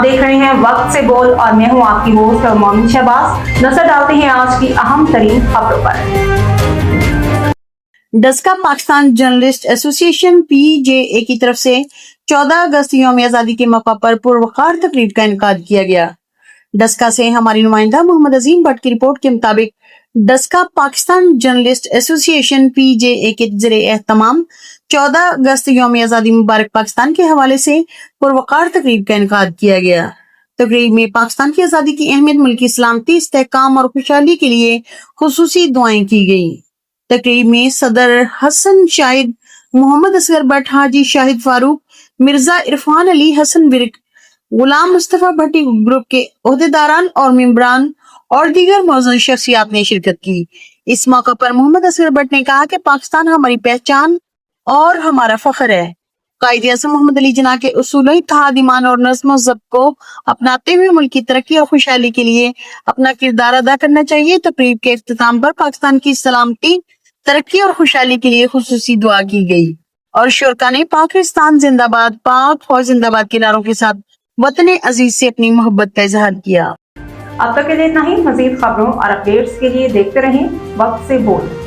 देख रहे हैं वक्त से बोल और मैं हूं आपकी होस्ट मोमिन शहबाज। नजर डालते हैं आज की अहम तरीन खबरों पर। Daska Pakistan journalist association PJA की तरफ से 14 अगस्त यौम आज़ादी के मौका पर पुरवकार तकरीर का इनेकाद किया गया। डस्का से हमारी नुमाइंदा मोहम्मद अजीम भट्ट की रिपोर्ट के मुताबिक Daska Pakistan journalist association PJA के ज़रिए एहतमाम 14 अगस्त यौम आज़ादी मुबारक पाकिस्तान के हवाले से पुरवकार तकरीर का इनेकाद किया गया। तकरीर में पाकिस्तान की आज़ादी की अहमियत, मुल्की सलामती, इस्तेहकाम और खुशहाली के लिए खुसूसी दुआएं की गई। तकरीर में सदर हसन शाहिद, मोहम्मद असगर भट्ट, हाजी शाहिद फारूक, मिर्जा इरफान अली हसन विरक, गुलाम मुस्तफा भट्टी ग्रुप के ओहदेदारान और मेंबरान और दीगर मौजूद शख्सियात ने शिरकत की। इस मौका पर मोहम्मद असगर भट्ट ने कहा कि पाकिस्तान हमारी पहचान और हमारा फख्र है। कायदे आज़म मोहम्मद अली जिन्ना के उसूलों, इत्तेहाद, ईमान और नज़्म ज़ब्त को अपनाते हुए मुल्क की तरक्की और खुशहाली के लिए अपना किरदार अदा करना चाहिए। तकरीब के इख्तिताम पर पाकिस्तान की सलामती, तरक्की और खुशहाली के लिए खुसूसी दुआ की गई और शुरका ने पाकिस्तान जिंदाबाद, पाक फौज जिंदाबाद के नारों के साथ वतन अजीज से अपनी मोहब्बत का इजहार किया। अब तक के लिए इतना ही। मजीद खबरों और अपडेट्स के लिए देखते रहें वक्त से बोल।